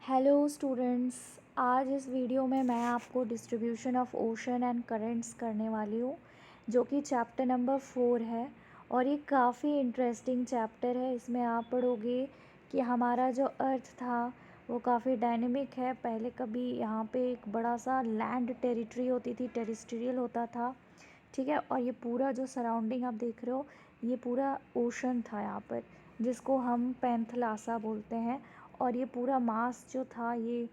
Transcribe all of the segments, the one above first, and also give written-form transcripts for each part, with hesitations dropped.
Hello students. आज इस video में मैं आपको distribution of ocean and currents करने वाली हूँ, जो कि चैप्टर नंबर 4 है। और ये काफ़ी इंटरेस्टिंग चैप्टर है। इसमें आप पढ़ोगे कि हमारा जो अर्थ था वो काफ़ी डायनेमिक है। पहले कभी यहाँ पे एक बड़ा सा लैंड टेरिटरी होती थी, टेरिस्ट्रियल होता था, ठीक है। और ये पूरा जो सराउंडिंग आप देख रहे हो, ये पूरा ओशन था यहाँ पर, जिसको हम पैंथलासा बोलते हैं। और ये पूरा मास जो था, ये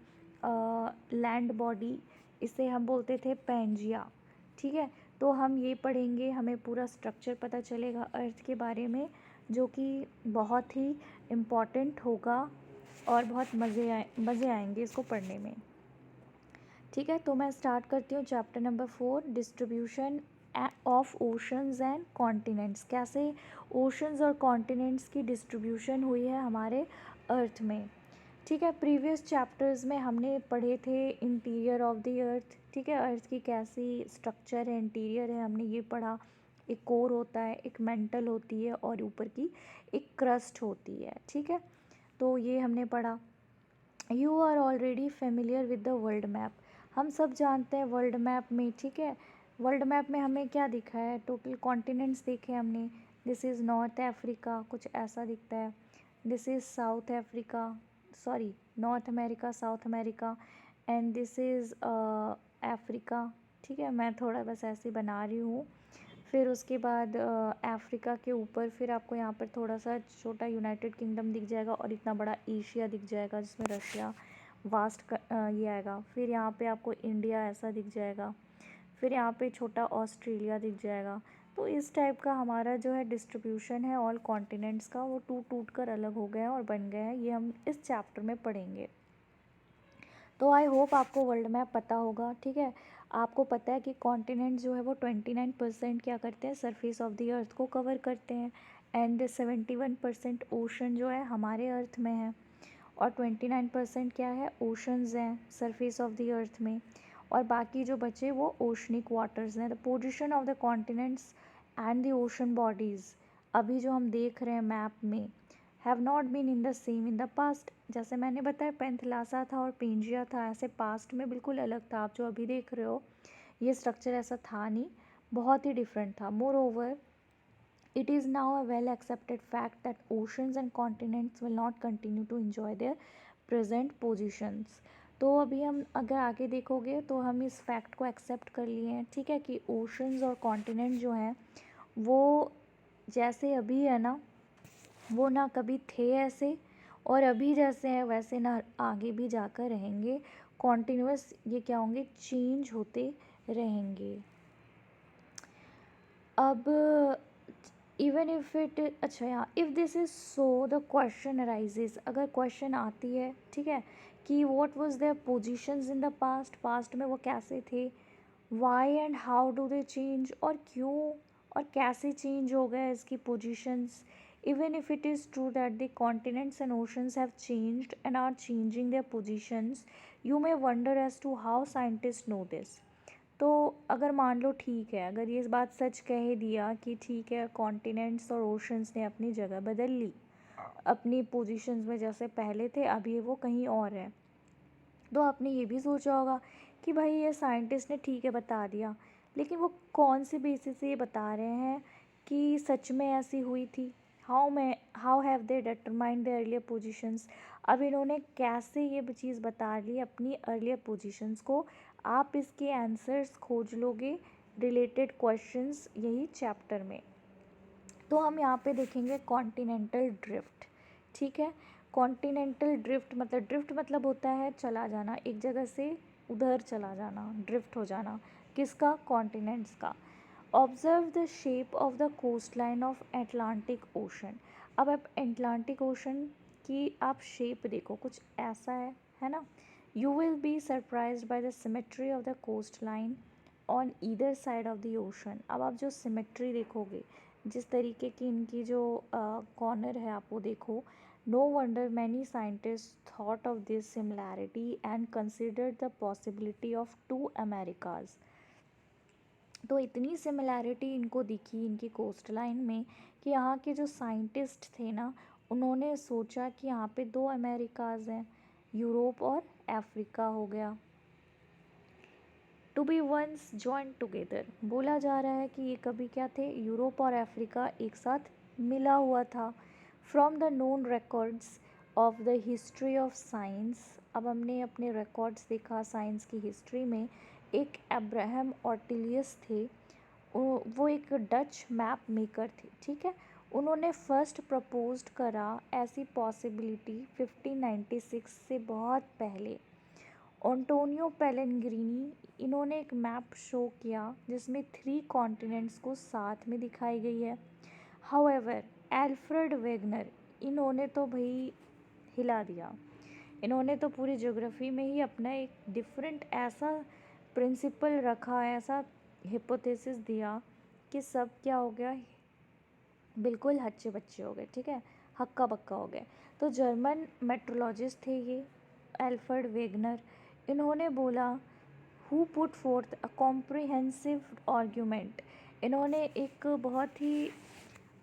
लैंड बॉडी, इसे हम बोलते थे पैंजिया, ठीक है। तो हम ये पढ़ेंगे, हमें पूरा स्ट्रक्चर पता चलेगा अर्थ के बारे में, जो कि बहुत ही इम्पॉर्टेंट होगा और बहुत मज़े आएंगे इसको पढ़ने में, ठीक है। तो मैं स्टार्ट करती हूँ chapter number 4, distribution of oceans and continents. कैसे ओशंस और कॉन्टिनेंट्स की डिस्ट्रीब्यूशन हुई है हमारे अर्थ में, ठीक है। प्रीवियस चैप्टर्स में हमने पढ़े थे इंटीरियर ऑफ द अर्थ, ठीक है। अर्थ की कैसी स्ट्रक्चर है, इंटीरियर है, हमने ये पढ़ा। एक कोर होता है, एक मेंटल होती है और ऊपर की एक क्रस्ट होती है, ठीक है। तो ये हमने पढ़ा। You are already familiar with the world map. हम सब जानते हैं वर्ल्ड मैप में, ठीक है। वर्ल्ड मैप में हमें क्या दिखा है, टोटल कॉन्टिनेंट्स देखे हमने। दिस इज़ नॉर्थ अफ्रीका, कुछ ऐसा दिखता है। This is south Africa, sorry north America, south America, and this is Africa, ठीक है। मैं थोड़ा बस ऐसे बना रही हूँ। फिर उसके बाद अफ्रीका के ऊपर फिर आपको यहाँ पर थोड़ा सा छोटा यूनाइटेड किंगडम दिख जाएगा और इतना बड़ा एशिया दिख जाएगा, जिसमें रशिया वास्ट ये आएगा। फिर यहाँ पे आपको इंडिया ऐसा दिख जाएगा। फिर यहाँ पे छोटा ऑस्ट्रेलिया दिख जाएगा। तो इस टाइप का हमारा जो है डिस्ट्रीब्यूशन है ऑल कॉन्टिनेंट्स का, वो टूट टूट कर अलग हो गए हैं और बन गए हैं। ये हम इस चैप्टर में पढ़ेंगे। तो आई होप आपको वर्ल्ड मैप पता होगा, ठीक है। आपको पता है कि कॉन्टिनेंट जो है वो 29% क्या करते हैं, सरफेस ऑफ द अर्थ को कवर करते हैं। एंड 71% ओशन जो है हमारे अर्थ में है, और 29% क्या है, ओशंस हैं सरफेस ऑफ द अर्थ में। और बाकी जो बचे वो ओशनिक वाटर्स हैं। The position of the continents and the ocean bodies, अभी जो हम देख रहे हैं मैप में, have not been in the same in the past. जैसे मैंने बताया पेंथलासा था और पेंजिया था, ऐसे पास्ट में बिल्कुल अलग था। आप जो अभी देख रहे हो ये स्ट्रक्चर ऐसा था नहीं, बहुत ही डिफरेंट था। More over, it is now a well accepted fact that oceans and continents will not continue to enjoy their present positions। तो अभी हम अगर आगे देखोगे तो हम इस फैक्ट को एक्सेप्ट कर लिए हैं, ठीक है, कि ओशंस और कॉन्टिनेंट जो हैं वो जैसे अभी है ना, वो ना कभी थे ऐसे, और अभी जैसे हैं वैसे ना आगे भी जाकर रहेंगे। कॉन्टिन्यूस ये क्या होंगे, चेंज होते रहेंगे। अब इवन इफ़ इट, अच्छा यहाँ if this is so the question arises, अगर क्वेश्चन आती है, ठीक है, कि what was their positions in the past, past में वो कैसे थे, why and how do they change, और क्यों और कैसे चेंज हो गए इसकी positions. Even if it is true that the continents and oceans have changed and are changing their positions, you may wonder as to how scientist no this. तो अगर मान लो ठीक है, अगर ये इस बात सच कह दिया कि ठीक है कॉन्टिनेंट्स और ओशंस ने अपनी जगह बदल ली, अपनी पोजीशंस में, जैसे पहले थे अभी वो कहीं और है, तो आपने ये भी सोचा होगा कि भाई ये साइंटिस्ट ने ठीक है बता दिया, लेकिन वो कौन से बेसिस से ये बता रहे हैं कि सच में ऐसी हुई थी। How have they determined the earlier positions. अब इन्होंने कैसे ये चीज़ बता ली अपनी अर्लियर पोजीशंस को, आप इसके आंसर्स खोज लोगे रिलेटेड क्वेश्चंस यही चैप्टर में। तो हम यहाँ पे देखेंगे कॉन्टिनेंटल ड्रिफ्ट, ठीक है। कॉन्टिनेंटल ड्रिफ्ट मतलब होता है चला जाना, एक जगह से उधर चला जाना, ड्रिफ्ट हो जाना, किसका, कॉन्टिनेंट्स का। Observe the shape of the coast line of Atlantic ocean. अब आप एटलांटिक ओशन की आप शेप देखो, कुछ ऐसा है ना। You will be surprise by the symmetry of the coast line on either side of the ocean. अब आप जो सिमेट्री देखोगे, जिस तरीके की इनकी जो कॉर्नर है आप वो देखो, no wonder many scientist thought of this similarity and considered the possibility of two Americas. तो इतनी सिमिलैरिटी इनको दिखी इनकी कोस्ट लाइन में कि यहाँ के जो साइंटिस्ट थे ना, उन्होंने सोचा कि यहाँ पे दो अमेरिकाज हैं, यूरोप और अफ्रीका हो गया। To be once joined together, बोला जा रहा है कि ये कभी क्या थे, यूरोप और अफ्रीका एक साथ मिला हुआ था। From the known records of the history of science, अब हमने अपने रिकॉर्ड्स देखा साइंस की हिस्ट्री में, एक अब्राहम ऑर्टिलियस थे, वो एक डच मैप मेकर थे, ठीक है। उन्होंने फर्स्ट प्रपोज्ड करा ऐसी पॉसिबिलिटी 1596 से बहुत पहले। ओंटोनियो पेलेग्रिनी, इन्होंने एक मैप शो किया जिसमें 3 कॉन्टिनेंट्स को साथ में दिखाई गई है। हाउएवर एल्फ्रेड वेगनर, इन्होंने तो भाई हिला दिया, इन्होंने तो पूरी ज्योग्राफी में ही अपना एक डिफरेंट ऐसा प्रिंसिपल रखा, ऐसा हिपोथेसिस दिया कि सब क्या हो गया, बिल्कुल हच्चे बच्चे हो गए, ठीक है, हक्का बक्का हो गए। तो जर्मन मेट्रोलॉजिस्ट थे ये एल्फ्रेड वेगनर, इन्होंने बोला who put fourth a comprehensive argument, इन्होंने एक बहुत ही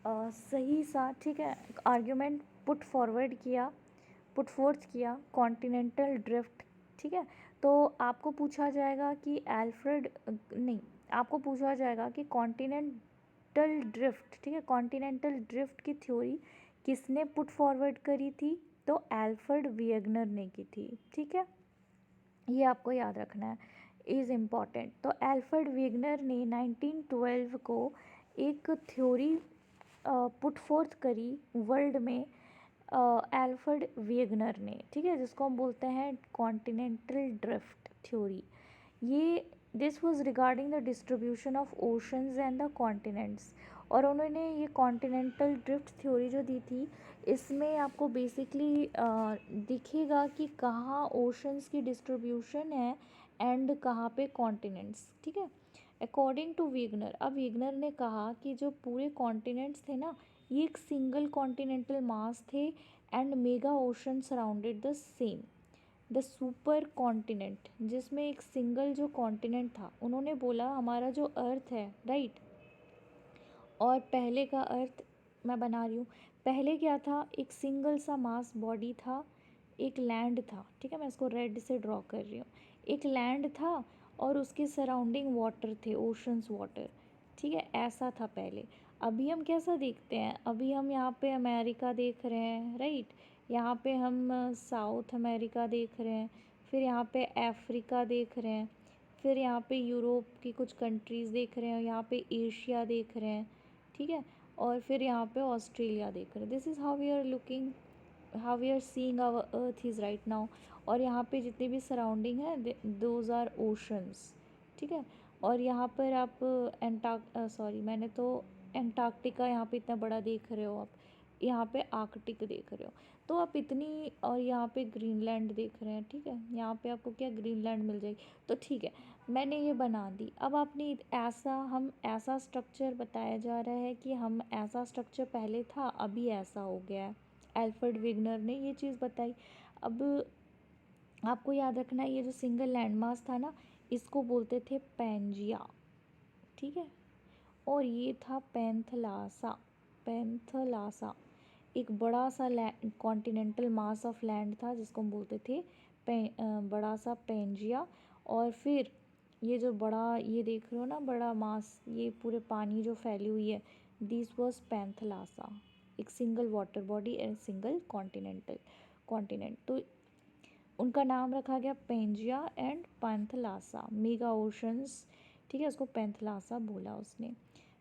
सही सा, ठीक है, आर्ग्यूमेंट पुट फोर्थ किया कॉन्टिनेंटल ड्रिफ्ट, ठीक है। तो आपको पूछा जाएगा कि एल्फ्रेड नहीं, आपको पूछा जाएगा कि कॉन्टिनेंटल ड्रिफ्ट, ठीक है, कॉन्टिनेंटल ड्रिफ्ट की थ्योरी किसने पुट फॉरवर्ड करी थी, तो एल्फ्रेड वेगनर ने की थी, ठीक है, ये आपको याद रखना है, इज़ इम्पॉर्टेंट। तो एल्फ्रेड वेगनर ने 1912 को एक थ्योरी पुट फोर्थ करी वर्ल्ड में, एल्फ्रेड वेगनर ने, ठीक है, जिसको हम बोलते हैं कॉन्टिनेंटल ड्रिफ्ट थ्योरी। ये this was regarding the distribution of oceans and the continents, और उन्होंने ये कॉन्टिनेंटल ड्रिफ्ट थ्योरी जो दी थी, इसमें आपको बेसिकली दिखेगा कि कहाँ ओशंस की डिस्ट्रीब्यूशन है एंड कहाँ पे कॉन्टिनेंट्स, ठीक है। अकॉर्डिंग टू वेगनर, अब वेगनर ने कहा कि जो पूरे कॉन्टिनेंट्स थे ना, ये एक सिंगल कॉन्टिनेंटल मास थे and mega ocean surrounded the same, the super continent, जिसमें एक सिंगल जो कॉन्टिनेंट था, उन्होंने बोला हमारा जो अर्थ है, राइट, और पहले का अर्थ मैं बना रही हूँ, पहले क्या था, एक सिंगल सा मास बॉडी था, एक लैंड था, ठीक है, मैं इसको रेड से ड्रॉ कर रही हूँ, एक लैंड था और उसके सराउंडिंग वाटर थे, ओशंस वाटर, ठीक है, ऐसा था पहले। अभी हम कैसा देखते हैं, अभी हम यहाँ पे अमेरिका देख रहे हैं, राइट, यहाँ पे हम साउथ अमेरिका देख रहे हैं, फिर यहाँ पे अफ्रीका देख रहे हैं, फिर यहाँ पे यूरोप की कुछ कंट्रीज़ देख रहे हैं, यहाँ पे एशिया देख रहे हैं, ठीक है, और फिर यहाँ पे ऑस्ट्रेलिया देख रहे हैं। This is how we are looking, how we are seeing our earth is right now. और यहाँ पे जितने भी सराउंडिंग है दोज आर ओशंस, ठीक है। और यहाँ पर आप सॉरी, मैंने तो एंटार्क्टिका यहाँ पे इतना बड़ा देख रहे हो आप, यहाँ पे आर्कटिक देख रहे हो, तो आप इतनी, और यहाँ पे ग्रीनलैंड देख रहे हैं, ठीक है, यहाँ पे आपको क्या ग्रीनलैंड मिल जाएगी, तो ठीक है, मैंने ये बना दी। अब आपने हम ऐसा स्ट्रक्चर बताया जा रहा है कि हम ऐसा स्ट्रक्चर पहले था, अभी ऐसा हो गया है, एल्फ्रेड वेगनर ने ये चीज़ बताई। अब आपको याद रखना है, ये जो सिंगल लैंडमास था ना, इसको बोलते थे पैंजिया, ठीक है, और ये था पैंथलासा, पैंथलासा एक बड़ा सा कॉन्टिनेंटल मास ऑफ लैंड था जिसको हम बोलते थे बड़ा सा पैंजिया। और फिर ये जो बड़ा, ये देख रहे हो ना बड़ा मास, ये पूरे पानी जो फैली हुई है, दिस वाज पैंथलासा, एक single water body and single continent, तो उनका नाम रखा गया Pangaea and Panthalassa, mega oceans, ठीक है, उसको पैंथलासा बोला उसने।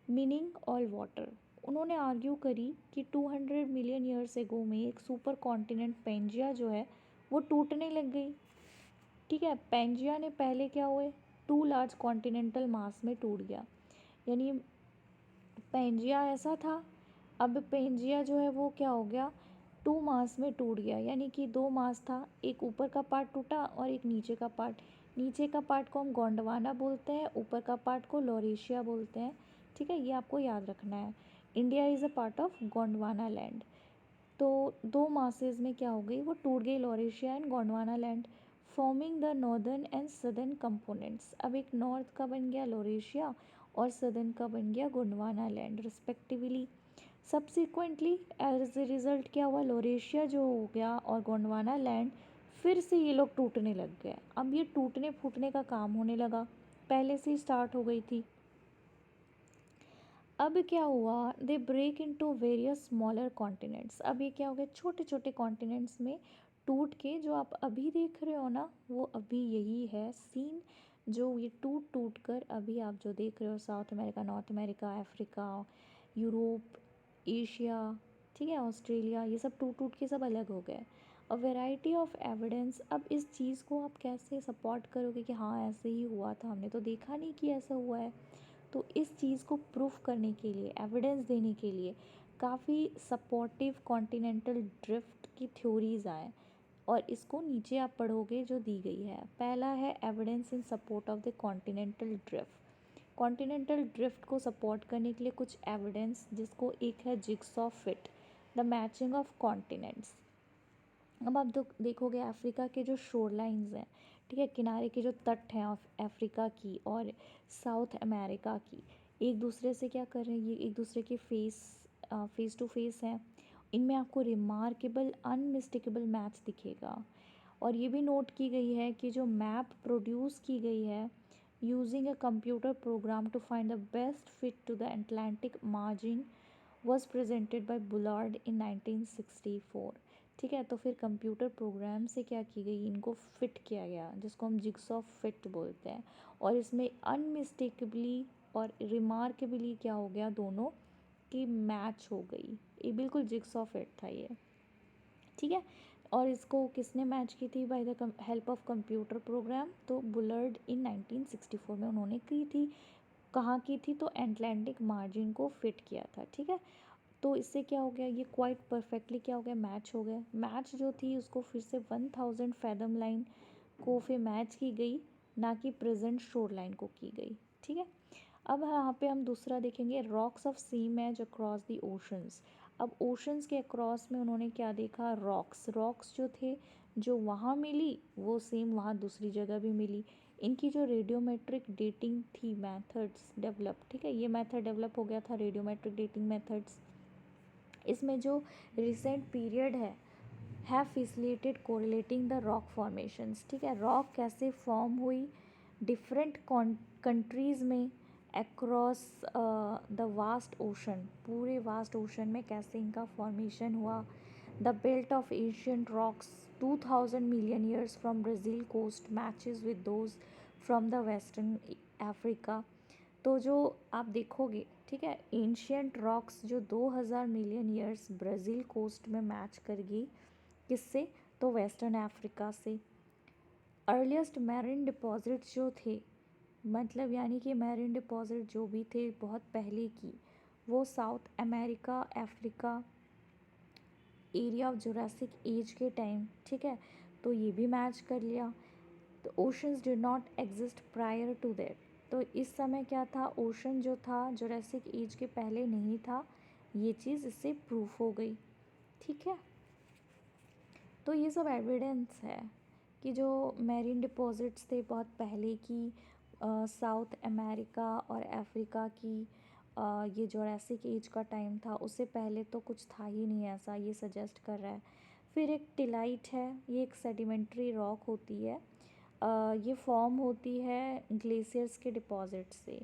मीनिंग ऑल वाटर, उन्होंने आर्ग्यू करी कि 200 मिलियन ईयर्स एगो में एक सुपर कॉन्टिनेंट पेंजिया जो है वो टूटने लग गई, ठीक है। पेंजिया ने पहले क्या हुए, 2 लार्ज कॉन्टिनेंटल मास में टूट गया, यानी पेंजिया ऐसा था, अब पेंजिया जो है वो क्या हो गया, 2 मास में टूट गया, यानी कि 2 मास था, एक ऊपर का पार्ट टूटा और एक नीचे का पार्ट, नीचे का पार्ट को हम गोंडवाना बोलते हैं, ऊपर का पार्ट को लॉरेशिया बोलते हैं, ठीक है, ये आपको याद रखना है। India is a part of Gondwana land. तो 2 मासेस में क्या हो गई, वो टूट गई Laurasia and Gondwana land, forming the northern and southern components. अब एक नॉर्थ का बन गया लॉरेशिया और सदर्न का बन गया Gondwana land respectively. Subsequently as a result क्या हुआ, लॉरेशिया जो हो गया और गोंडवाना लैंड फिर से ये लोग टूटने लग गए। अब ये टूटने फूटने का काम होने लगा, पहले से ही स्टार्ट हो गई थी। अब क्या हुआ, they break into various smaller continents. अब ये क्या हो गया, छोटे छोटे कॉन्टिनेंट्स में टूट के, जो आप अभी देख रहे हो ना, वो अभी यही है सीन, जो ये टूट टूट कर अभी आप जो देख रहे हो, south America, north America, Africa, Europe, Asia, ठीक है, ऑस्ट्रेलिया, ये सब टूट टूट के सब अलग हो गए। A variety of evidence. अब इस चीज़ को आप कैसे सपोर्ट करोगे कि हाँ ऐसे ही हुआ था, हमने तो देखा नहीं कि ऐसा हुआ है। तो इस चीज़ को प्रूफ करने के लिए, एविडेंस देने के लिए काफ़ी सपोर्टिव कॉन्टिनेंटल ड्रिफ्ट की थ्योरीज़ आए, और इसको नीचे आप पढ़ोगे जो दी गई है। पहला है evidence in support of the continental drift. Continental drift को सपोर्ट करने के लिए कुछ एविडेंस, जिसको एक है jigsaw fit, the matching of continents. अब आप देखोगे अफ्रीका के जो शोर लाइन्स हैं, ठीक है, किनारे के जो तट हैं अफ्रीका की और साउथ अमेरिका की, एक दूसरे से क्या कर रहे हैं, ये एक दूसरे के फेस टू फेस हैं। इनमें आपको रिमार्केबल अनमिस्टेकेबल मैच दिखेगा। और ये भी नोट की गई है कि जो मैप प्रोड्यूस की गई है using a computer program to find the best fit to the Atlantic margin was presented by Bullard in 1964। ठीक है, तो फिर कंप्यूटर प्रोग्राम से क्या की गई, इनको फिट किया गया, जिसको हम जिग्सॉ फिट बोलते हैं। और इसमें अनमिस्टेकेबली और रिमार्केबली क्या हो गया, दोनों की मैच हो गई। ये बिल्कुल जिग्सॉ फिट था ये, ठीक है। और इसको किसने मैच की थी, by the help of computer program, तो बुलर्ड इन 1964 में उन्होंने की थी। कहाँ की थी, तो अटलांटिक मार्जिन को फिट किया था, ठीक है। तो इससे क्या हो गया, ये क्वाइट परफेक्टली क्या हो गया, मैच हो गया। मैच जो थी उसको फिर से 1000 फैदम लाइन को फिर मैच की गई, ना कि प्रेजेंट शोर लाइन को की गई, ठीक है। अब यहाँ पे हम दूसरा देखेंगे, rocks of sea match across the oceans. अब ओशंस के अक्रॉस में उन्होंने क्या देखा, रॉक्स। रॉक्स जो थे, जो वहाँ मिली वो सेम वहाँ दूसरी जगह भी मिली। इनकी जो रेडियोमेट्रिक डेटिंग थी, मेथड्स डेवलप, ठीक है, ये मेथड डेवलप हो गया था, रेडियोमेट्रिक डेटिंग मेथड्स। इसमें जो रिसेंट पीरियड है facilitated correlating the rock formations, ठीक है, रॉक कैसे फॉर्म हुई डिफरेंट कंट्रीज़ में अक्रॉस द वास्ट ओशन, पूरे वास्ट ओशन में कैसे इनका फॉर्मेशन हुआ। The belt of ancient rocks 2000 million years from Brazil coast matches with those from the western Africa. तो जो आप देखोगे, ठीक है, एंशियंट रॉक्स जो 2000 मिलियन ईयर्स ब्राज़ील कोस्ट में मैच करेगी, किससे, तो वेस्टर्न अफ्रीका से। अर्लीस्ट मैरिन डिपॉजिट्स जो थे, मतलब यानी कि मैरिन डिपॉजिट जो भी थे बहुत पहले की, वो South America, Africa area of Jurassic age के टाइम, ठीक है, तो ये भी मैच कर लिया। तो oceans did not exist prior to that. तो इस समय क्या था, ओशन जो था जुरासिक एज के पहले नहीं था, ये चीज़ इससे प्रूफ हो गई, ठीक है। तो ये सब एविडेंस है कि जो मैरीन डिपॉजिट्स थे बहुत पहले की, साउथ अमेरिका और अफ्रीका की, ये जुरासिक एज का टाइम था, उससे पहले तो कुछ था ही नहीं ऐसा, ये सजेस्ट कर रहा है। फिर एक टिलाइट है, ये एक सेडिमेंट्री रॉक होती है, ये फॉर्म होती है ग्लेशियर्स के डिपॉजिट से।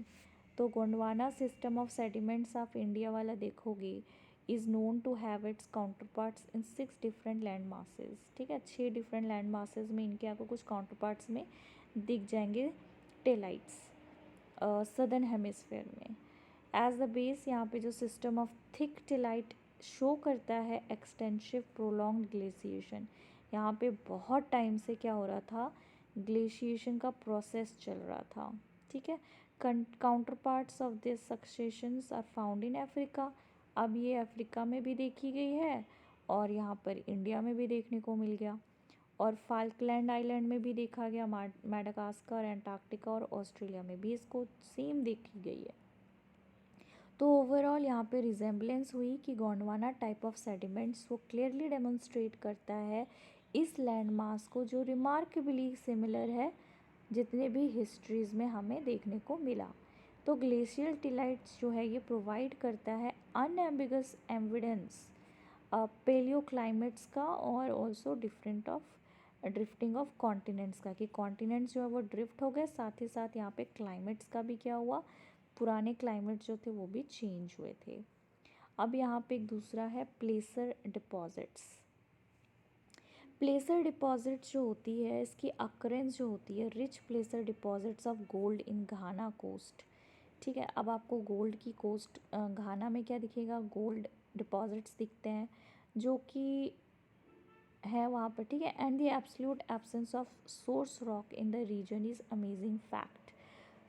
तो Gondwana system of sediments of India वाला देखोगे, is known to have its counterparts in 6 different land masses, ठीक है, 6 डिफरेंट लैंड मासेस में इनके आपको कुछ काउंटर पार्ट्स में दिख जाएंगे टेलाइट्स सदर्न हेमिस्फेयर में। एज द बेस, यहाँ पे जो सिस्टम ऑफ थिक टेलाइट शो करता है एक्सटेंसिव प्रोलॉन्ग ग्लेशिएशन। यहाँ पे बहुत टाइम से क्या हो रहा था, ग्लेशिएशन का प्रोसेस चल रहा था, ठीक है। Counter parts of this successions are found in Africa. अब ये अफ्रीका में भी देखी गई है और यहाँ पर इंडिया में भी देखने को मिल गया, और फाल्कलैंड आइलैंड में भी देखा गया, मेडागास्कर, एंटार्क्टिका और ऑस्ट्रेलिया में भी इसको सेम देखी गई है। तो ओवरऑल यहाँ पे रिजेम्बलेंस हुई कि गोंडवाना टाइप ऑफ सेडिमेंट्स वो क्लियरली डेमोन्स्ट्रेट करता है इस लैंड मास को, जो रिमार्केबली सिमिलर है जितने भी हिस्ट्रीज़ में हमें देखने को मिला। तो ग्लेशियल टिलाइट्स जो है ये प्रोवाइड करता है अनएम्बिगस एविडेंस पेलियो क्लाइमेट्स का और also different of drifting of continents का, कि कॉन्टिनेंट्स जो है वो ड्रिफ्ट हो गए, साथ ही साथ यहाँ पे क्लाइमेट्स का भी क्या हुआ, पुराने क्लाइमेट जो थे वो भी चेंज हुए थे। अब यहाँ पे एक दूसरा है प्लेसर डिपॉजिट्स। प्लेसर डिपॉजिट्स जो होती है, इसकी अक्रेंस जो होती है, rich placer deposits of gold in Ghana coast. ठीक है, अब आपको गोल्ड की कोस्ट घाना में क्या दिखेगा, गोल्ड डिपॉजिट्स दिखते हैं जो कि है वहाँ पर। ठीक है, and the absolute absence of source rock in the region is amazing fact.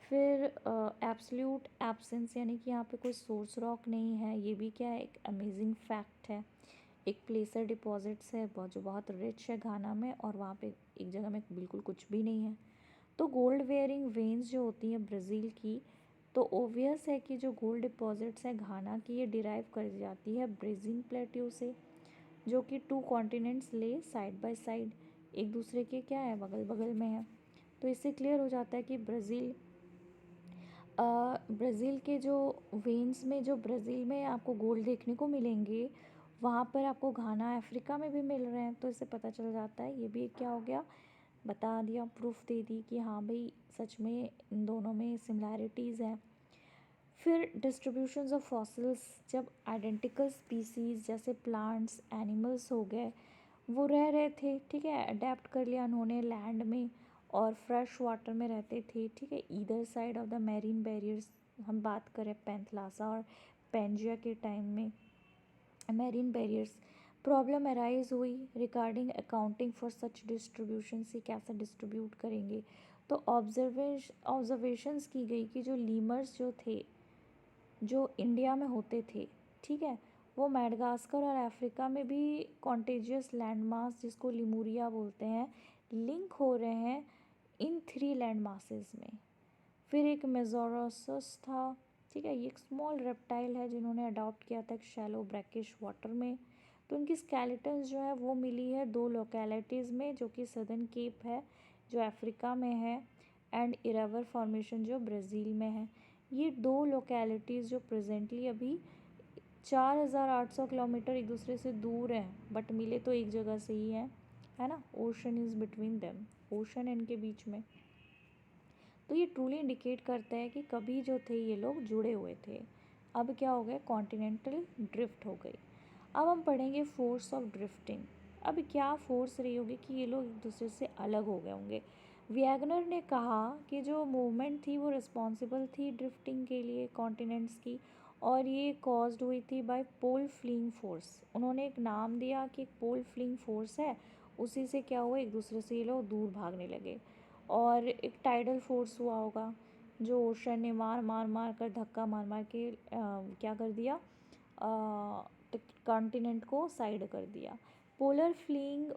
फिर एब्सोल्यूट एब्सेंस यानी कि यहाँ पे कोई सोर्स रॉक नहीं है, ये भी क्या है, एक अमेजिंग फैक्ट है। एक प्लेसर डिपॉजिट्स है बहुत, जो बहुत रिच है घाना में, और वहाँ पे एक जगह में बिल्कुल कुछ भी नहीं है। तो गोल्ड वेयरिंग वेन्स जो होती हैं ब्राज़ील की, तो ओवियस है कि जो गोल्ड डिपॉजिट्स हैं घाना की, ये डिराइव कर जाती है ब्रेजिन प्लेट्यू से, जो कि 2 कॉन्टिनेंट्स ले साइड बाय साइड एक दूसरे के क्या है, बगल बगल में है। तो इससे क्लियर हो जाता है कि ब्राज़ील के जो वेन्स में, जो ब्राज़ील में आपको गोल्ड देखने को मिलेंगे, वहाँ पर आपको घाना अफ्रीका में भी मिल रहे हैं। तो इससे पता चल जाता है, ये भी क्या हो गया, बता दिया, प्रूफ दे दी कि हाँ भाई सच में इन दोनों में सिमिलैरिटीज़ हैं। फिर डिस्ट्रीब्यूशंस ऑफ फॉसिल्स, जब आइडेंटिकल स्पीसीज़ जैसे प्लांट्स एनिमल्स हो गए, वो रह रहे थे, ठीक है, अडेप्ट कर लिया उन्होंने लैंड में और फ्रेश वाटर में रहते थे। ठीक है, either side of the marine barriers, हम बात करें पैंथलासा और पेंजिया के टाइम में मैरीन बैरियर्स, प्रॉब्लम अराइज हुई regarding accounting for such distribution, से कैसे डिस्ट्रीब्यूट करेंगे। तो ऑब्जर्वेशंस की गई कि जो लीमर्स जो थे, जो इंडिया में होते थे, ठीक है, वो मैडागास्कर और अफ्रीका में भी कॉन्टेजियस लैंड मास, जिसको लिमूरिया बोलते हैं, लिंक हो रहे हैं इन 3 लैंड मासेस में। फिर एक मेजोरोसस था, ठीक है, ये एक स्मॉल रेप्टाइल है जिन्होंने अडॉप्ट किया था एक शैलो ब्रैकिश वाटर में। तो उनकी स्केलेटन्स जो है वो मिली है 2 लोकेलिटीज़ में, जो कि सदर्न केप है जो अफ्रीका में है, एंड इरावर फॉर्मेशन जो ब्राज़ील में है। ये 2 लोकेलिटीज़ जो प्रेजेंटली अभी 4800 किलोमीटर एक दूसरे से दूर हैं, बट मिले तो एक जगह से ही हैं, है ना, ocean is between them, ocean है इनके बीच में। तो ये ट्रूली इंडिकेट करता है कि कभी जो थे ये लोग जुड़े हुए थे। अब क्या हो गया, कॉन्टिनेंटल ड्रिफ्ट हो गई। अब हम पढ़ेंगे फोर्स ऑफ ड्रिफ्टिंग। अब क्या फोर्स रही होगी कि ये लोग एक दूसरे से अलग हो गए होंगे। वैगनर ने कहा कि जो मूवमेंट थी वो रिस्पॉन्सिबल थी ड्रिफ्टिंग के लिए कॉन्टिनेंट्स की, और ये कॉज्ड हुई थी बाय पोल फ्लिंग फोर्स। उन्होंने एक नाम दिया कि पोल फ्लिंग फोर्स है, उसी से क्या हुआ, एक दूसरे से ये लोग दूर भागने लगे। और एक टाइडल फोर्स हुआ होगा, जो ओशन ने मार मार मार कर, धक्का मार मार के क्या कर दिया, कॉन्टिनेंट को साइड कर दिया। Polar fleeing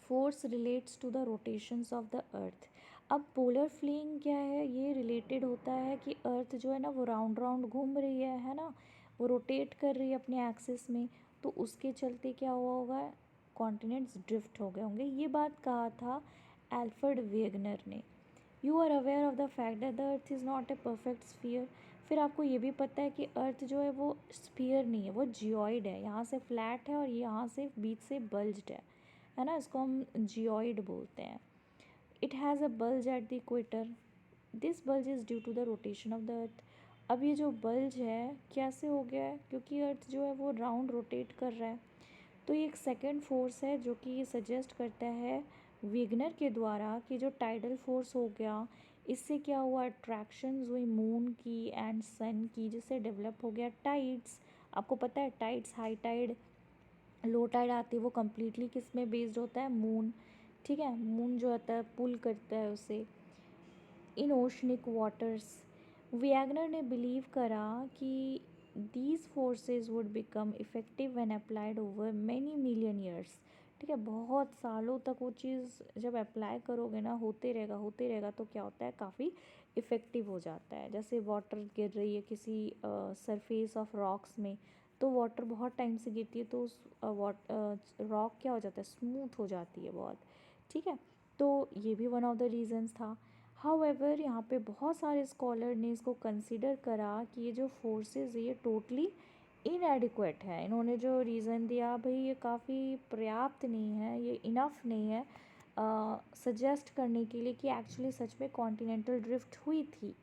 force relates to the rotations of the earth. अब पोलर फ्लीइंग क्या है, ये रिलेटेड होता है कि अर्थ जो है ना वो राउंड राउंड घूम रही है ना, वो रोटेट कर रही है अपने एक्सिस में, तो उसके चलते क्या हुआ होगा, कॉन्टिनेंट्स ड्रिफ्ट हो गए होंगे। ये बात कहा था एल्फ्रेड वेगनर ने। You are aware of the fact that the earth is not a perfect sphere. फिर आपको ये भी पता है कि अर्थ जो है वो स्फीयर नहीं है, वो जियोइड है, यहाँ से फ्लैट है और यहाँ से बीच से बल्ज्ड है ना, इसको हम जियोइड बोलते हैं। It has a bulge at the equator, this bulge is due to the rotation of the earth. अब ये जो बल्ज है कैसे हो गया है, क्योंकि अर्थ जो है वो राउंड रोटेट कर रहा है। तो ये एक सेकेंड फोर्स है जो कि ये सजेस्ट करता है वेगनर के द्वारा कि जो टाइडल फोर्स हो गया, इससे क्या हुआ, अट्रैक्शंस हुई मून की एंड सन की, जिससे डेवलप हो गया टाइड्स। आपको पता है tides, high tide low tide आती है, वो कम्प्लीटली किस में बेस्ड होता है, मून। ठीक है, मून जो होता है पुल करता है उसे इन ओशनिक वाटर्स। वैगनर ने बिलीव करा कि these forces would become effective when applied over many million years. ठीक है, बहुत सालों तक वो चीज़ जब अप्लाई करोगे ना, होते रहेगा तो क्या होता है, काफ़ी इफ़ेक्टिव हो जाता है। जैसे वाटर गिर रही है किसी सरफेस ऑफ रॉक्स में, तो वाटर बहुत टाइम से गिरती है तो उस रॉक क्या हो जाता है, स्मूथ हो जाती है बहुत। ठीक है, तो ये भी वन ऑफ द रीज़न्स था। हाउएवर यहाँ पे बहुत सारे स्कॉलर ने इसको कंसिडर करा कि ये जो फोर्सेस है ये टोटली इनएडिक्वेट है। इन्होंने जो रीज़न दिया भाई ये काफ़ी पर्याप्त नहीं है, ये इनफ नहीं है सजेस्ट करने के लिए कि एक्चुअली सच में कॉन्टिनेंटल ड्रिफ्ट हुई थी,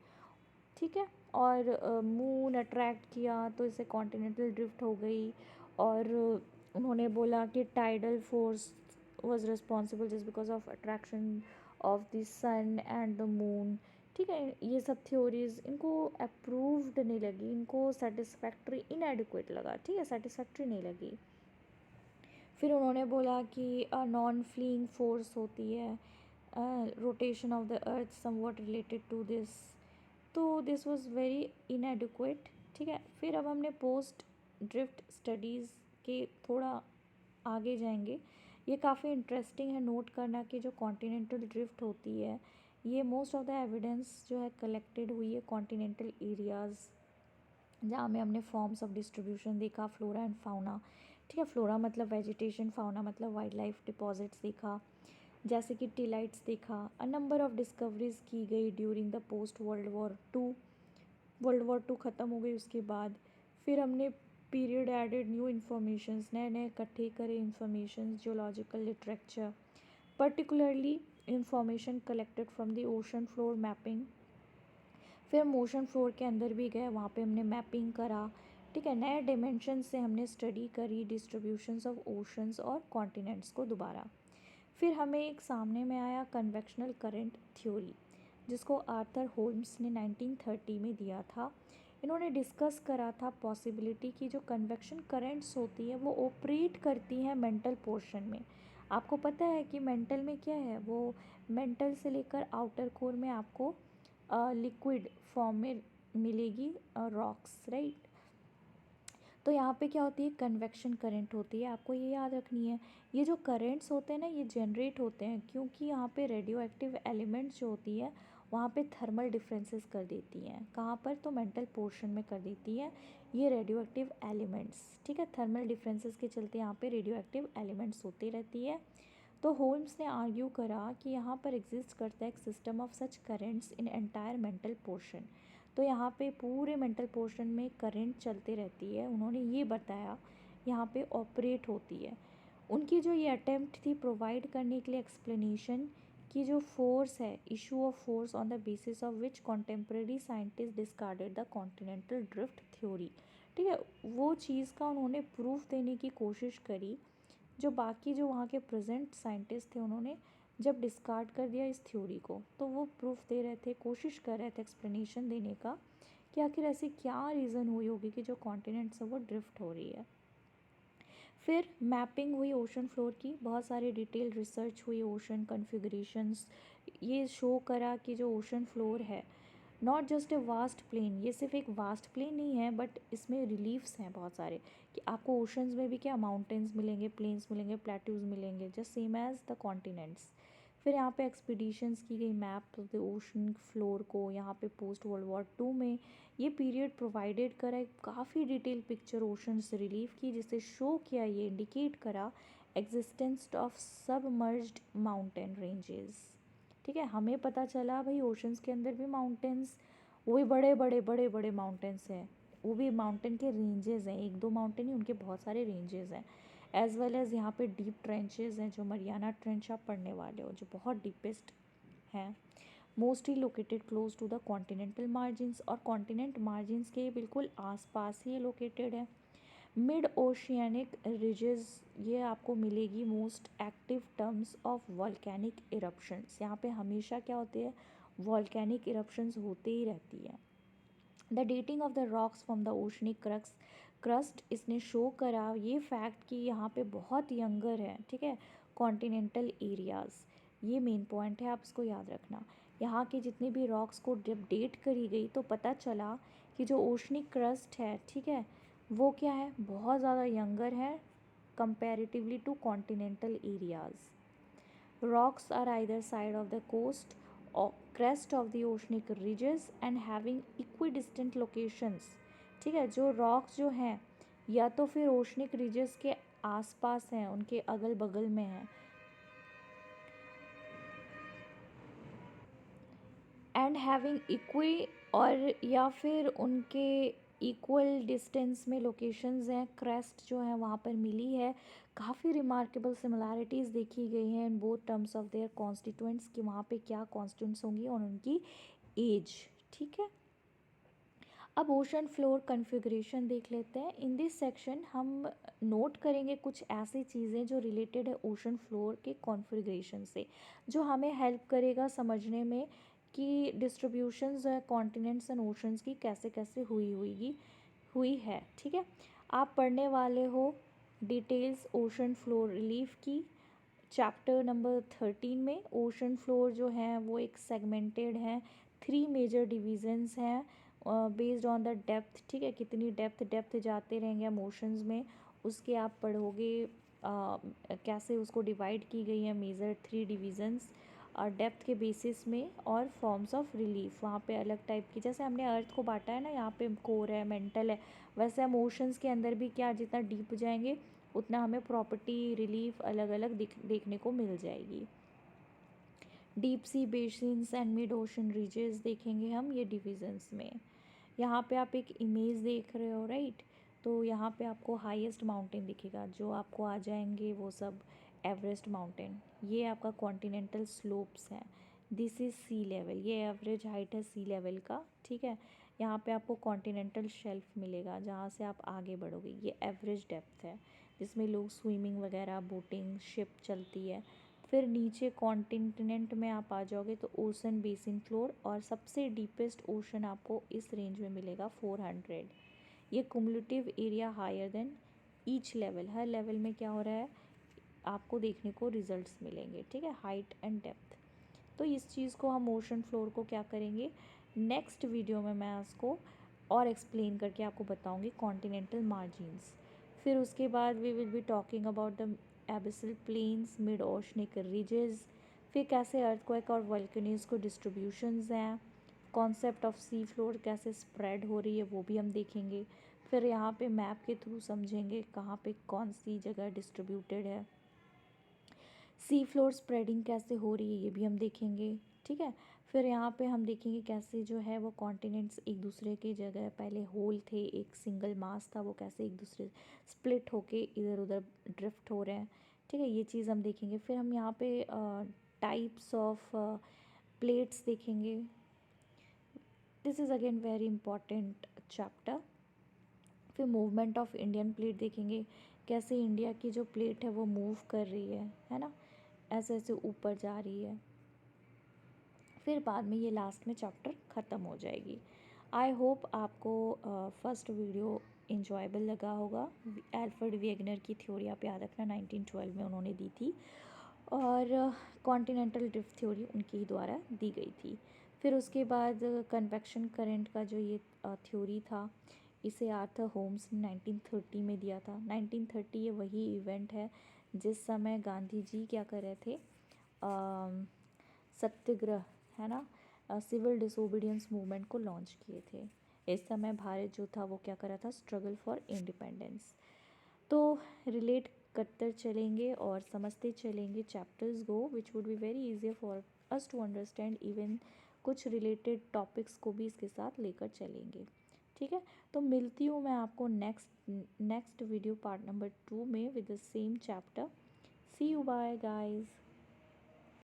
ठीक है। और मून अट्रैक्ट किया तो इसे कॉन्टिनेंटल ड्रिफ्ट हो गई। और उन्होंने बोला कि tidal force was responsible just because of attraction of the sun and the moon, ठीक है। ये सब थ्योरीज इनको अप्रूव्ड नहीं लगी, इनको सेटिस्फैक्ट्री इनएडिक्वेट लगा, ठीक है, सेटिस्फैक्ट्री नहीं लगी। फिर उन्होंने बोला कि नॉन फ्लीइंग फोर्स होती है, rotation of the earth somewhat related to this, तो दिस वाज वेरी इनएडिक्वेट, ठीक है। फिर अब हमने पोस्ट ड्रिफ्ट स्टडीज़ के थोड़ा आगे जाएंगे। ये काफ़ी इंटरेस्टिंग है नोट करना कि जो कॉन्टिनेंटल ड्रिफ्ट होती है ये मोस्ट ऑफ द एविडेंस जो है कलेक्टेड हुई है कॉन्टिनेंटल एरियाज़, जहाँ में हमने फॉर्म्स ऑफ डिस्ट्रीब्यूशन देखा, फ्लोरा एंड फाउना, ठीक है। फ्लोरा मतलब वेजिटेशन, फाउना मतलब वाइल्ड लाइफ डिपॉजिट्स देखा, जैसे कि टीलाइट्स देखा। अ नंबर ऑफ डिस्कवरीज की गई during the post world war two ख़त्म हो गई उसके बाद। फिर हमने पीरियड एडेड न्यू इन्फॉर्मेशंस, नए नए इकट्ठे करे information, geological literature, particularly information collected from the ocean floor mapping. फिर हम ओशन फ्लोर के अंदर भी गए, वहाँ पे हमने मैपिंग करा, ठीक है। नए डिमेंशन से हमने स्टडी करी डिस्ट्रीब्यूशंस ऑफ ओशंस और कॉन्टिनेंट्स को दोबारा। फिर हमें एक सामने में आया कन्वेक्शनल करंट थ्योरी, जिसको आर्थर होल्म्स ने 1930 में दिया था। इन्होंने डिस्कस करा था पॉसिबिलिटी कि जो कन्वेक्शन करंट्स होती है वो ऑपरेट करती हैं मेंटल पोर्शन में। आपको पता है कि मेंटल में क्या है, वो मेंटल से लेकर आउटर कोर में आपको लिक्विड फॉर्म में मिलेगी रॉक्स, राइट। तो यहाँ पे क्या होती है, कन्वेक्शन करंट होती है, आपको ये याद रखनी है। ये जो करंट्स होते हैं ना ये जनरेट होते हैं क्योंकि यहाँ पे रेडियो एक्टिव एलिमेंट्स जो होती है वहाँ पे थर्मल डिफरेंसेस कर देती हैं। कहाँ पर, तो मेंटल पोर्शन में कर देती है ये रेडियो एक्टिव एलिमेंट्स, ठीक है। थर्मल डिफरेंसेस के चलते यहाँ पे रेडियो एक्टिव एलिमेंट्स होती रहती है। तो होल्म्स ने आर्ग्यू करा कि यहाँ पर एग्जिस्ट करता है एक system of such currents in entire mental portion. तो यहाँ पे पूरे मेंटल पोर्शन में करंट चलते रहती है, उन्होंने ये बताया यहाँ पे ऑपरेट होती है। उनकी जो ये अटेम्प्ट थी प्रोवाइड करने के लिए एक्सप्लेनेशन कि जो फोर्स है, issue of force on the basis of which contemporary scientist discarded the continental drift theory, ठीक है। वो चीज़ का उन्होंने प्रूफ देने की कोशिश करी, जो बाकी जो वहाँ के प्रेजेंट साइंटिस्ट थे उन्होंने जब डिस्कार्ड कर दिया इस थ्योरी को, तो वो प्रूफ दे रहे थे, कोशिश कर रहे थे एक्सप्लेनेशन देने का कि आखिर ऐसी क्या रीज़न हुई होगी कि जो कॉन्टिनेंट्स है वो ड्रिफ्ट हो रही है। फिर मैपिंग हुई ओशन फ्लोर की, बहुत सारी डिटेल रिसर्च हुई ओशन कन्फिगरेशंस, ये शो करा कि जो ओशन फ्लोर है not just a vast plain, ये सिर्फ एक वास्ट प्लेन नहीं है बट इसमें रिलीफ्स हैं बहुत सारे, कि आपको ओशंस में भी क्या माउंटेन्स मिलेंगे, प्लेन्स मिलेंगे, प्लेट्यूज मिलेंगे, just same as the continents. फिर यहाँ पे एक्सपीडिशंस की गई map of the ocean floor को, यहाँ पे पोस्ट वर्ल्ड वॉर 2 में ये पीरियड प्रोवाइडेड करा एक काफ़ी डिटेल पिक्चर ओशन से रिलीफ की, जिसे शो किया, ये इंडिकेट करा existence of submerged mountain ranges, ठीक है। हमें पता चला भाई ओशंस के अंदर भी माउंटेन्स, वो भी बड़े बड़े बड़े बड़े माउंटेन्स हैं, वो भी माउंटेन के रेंजेस हैं, एक दो माउंटेन ही, उनके बहुत सारे रेंजेस हैं। एज वेल एज़ यहाँ पे डीप ट्रेंचेस हैं, जो मरियाना ट्रेंच आप पढ़ने वाले हो, जो बहुत डीपेस्ट हैं, mostly located close to the continental margins, और कॉन्टिनेंट मार्जिन्स के बिल्कुल आसपास ही लोकेटेड है। मिड ओशियानिक रिजेस, ये आपको मिलेगी most active terms of volcanic eruptions, यहाँ पे हमेशा क्या होते हैं, वॉल्केनिक इरप्शंस होते ही रहती है। The dating of the rocks from the oceanic crust, इसने शो करा ये फैक्ट कि यहाँ पे बहुत यंगर है, ठीक है, कॉन्टिनेंटल एरियाज़, ये मेन पॉइंट है, आप इसको याद रखना। यहाँ के जितने भी रॉक्स को जब डेट करी गई तो पता चला कि जो ओशनिक क्रस्ट है, ठीक है, वो क्या है, बहुत ज़्यादा यंगर है comparatively to continental areas. Rocks are either side of the coast or crest of the oceanic ridges and having equidistant locations, ठीक है। जो रॉक्स जो हैं या तो फिर ओशनिक रिजेस के आसपास हैं, उनके अगल बगल में हैं, एंड हैविंग इक्वी, और या फिर उनके इक्वल डिस्टेंस में लोकेशंस हैं, क्रेस्ट जो है वहाँ पर मिली है। काफ़ी रिमार्केबल सिमिलैरिटीज़ देखी गई हैं in both terms of their constituents, कि वहाँ पे क्या कॉन्स्टिट्यूएंट्स होंगी और उनकी एज। ठीक है, अब ओशन फ्लोर कन्फिग्रेशन देख लेते हैं। इन दिस सेक्शन हम नोट करेंगे कुछ ऐसी चीज़ें जो रिलेटेड है ओशन फ्लोर के कॉन्फ़िगरेशन से, जो हमें हेल्प करेगा समझने में कि डिस्ट्रीब्यूशंस है कॉन्टिनेंट्स एंड ओशंस की कैसे कैसे हुई है। ठीक है, आप पढ़ने वाले हो डिटेल्स ओशन फ्लोर रिलीफ की चैप्टर नंबर 13 में। ओशन फ्लोर जो है वो एक सेगमेंटेड है, 3 मेजर डिवीजन्स हैं बेस्ड ऑन द डेप्थ। ठीक है, कितनी डेप्थ जाते रहेंगे हम ओशंस में, उसके आप पढ़ोगे कैसे उसको डिवाइड की गई है मेजर 3 डिवीजन्स और डेप्थ के बेसिस में, और फॉर्म्स ऑफ रिलीफ वहाँ पे अलग टाइप की, जैसे हमने अर्थ को बांटा है ना, यहाँ पे कोर है, मेंटल है, वैसे हम ओशंस के अंदर भी क्या जितना डीप जाएंगे उतना हमें प्रॉपर्टी रिलीफ अलग अलग देखने को मिल जाएगी। Deep sea basins and mid ocean ridges देखेंगे हम ये डिविजन्स में। यहाँ पे आप एक इमेज देख रहे हो राइट, तो यहाँ पे आपको हाईएस्ट माउंटेन दिखेगा, जो आपको आ जाएंगे वो सब एवरेस्ट माउंटेन। ये आपका कॉन्टिनेंटल स्लोप्स हैं, दिस इज़ सी लेवल, ये एवरेज हाइट है सी लेवल का। ठीक है, यहाँ पे आपको कॉन्टिनेंटल शेल्फ मिलेगा जहाँ से आप आगे बढ़ोगे, ये एवरेज डेप्थ है जिसमें लोग स्विमिंग वगैरह बोटिंग शिप चलती है। फिर नीचे कॉन्टिनेंट में आप आ जाओगे तो ओशन बेसिन फ्लोर, और सबसे डीपेस्ट ओशन आपको इस रेंज में मिलेगा 400। ये cumulative area higher than each level, हर लेवल में क्या हो रहा है आपको देखने को रिजल्ट्स मिलेंगे। ठीक है, हाइट एंड डेप्थ। तो इस चीज़ को हम ओशन फ्लोर को क्या करेंगे नेक्स्ट वीडियो में मैं उसको और एक्सप्लेन करके आपको बताऊंगी कॉन्टिनेंटल मार्जिन्स। फिर उसके बाद we will be talking about the abyssal plains, mid oceanic ridges, फिर कैसे अर्थक्वेक और वल्कनीज को डिस्ट्रीब्यूशंस हैं, कॉन्सेप्ट ऑफ सी फ्लोर कैसे स्प्रेड हो रही है वो भी हम देखेंगे। फिर यहाँ पे मैप के थ्रू समझेंगे कहाँ पे कौन सी जगह डिस्ट्रीब्यूटेड है, सी फ्लोर स्प्रेडिंग कैसे हो रही है ये भी हम देखेंगे। ठीक है, फिर यहाँ पे हम देखेंगे कैसे जो है वो कॉन्टिनेंट्स एक दूसरे की जगह पहले होल थे, एक सिंगल मास था, वो कैसे एक दूसरे स्प्लिट होके इधर उधर ड्रिफ्ट हो रहे हैं। ठीक है, ये चीज़ हम देखेंगे। फिर हम यहाँ पे टाइप्स ऑफ प्लेट्स देखेंगे, this is again very important chapter. फिर मूवमेंट ऑफ इंडियन प्लेट देखेंगे, कैसे इंडिया की जो प्लेट है वो मूव कर रही है ना, ऐसे ऐसे ऊपर जा रही है। फिर बाद में ये लास्ट में चैप्टर ख़त्म हो जाएगी। आई होप आपको फर्स्ट वीडियो इंजॉयबल लगा होगा। एल्फ्रेड वेगनर की थ्योरी आप याद रखना 1912 में उन्होंने दी थी, और कॉन्टिनेंटल ड्रिफ्ट थ्योरी उनके ही द्वारा दी गई थी। फिर उसके बाद कन्वेक्शन करंट का जो ये थ्योरी था, इसे आर्थर होम्स ने 1930 में दिया था। 1930 ये वही इवेंट है जिस समय गांधी जी क्या कर रहे थे, सत्याग्रह है ना, सिविल डिसोबीडियंस मूवमेंट को लॉन्च किए थे। इस समय भारत जो था वो क्या कर रहा था, स्ट्रगल फॉर इंडिपेंडेंस। तो रिलेट करते चलेंगे और समझते चलेंगे chapters go, which would be very easy for us to understand. Even कुछ रिलेटेड टॉपिक्स को भी इसके साथ लेकर चलेंगे। ठीक है, तो मिलती हूँ मैं आपको नेक्स्ट वीडियो पार्ट नंबर 2 में with the same chapter. See you, bye guys.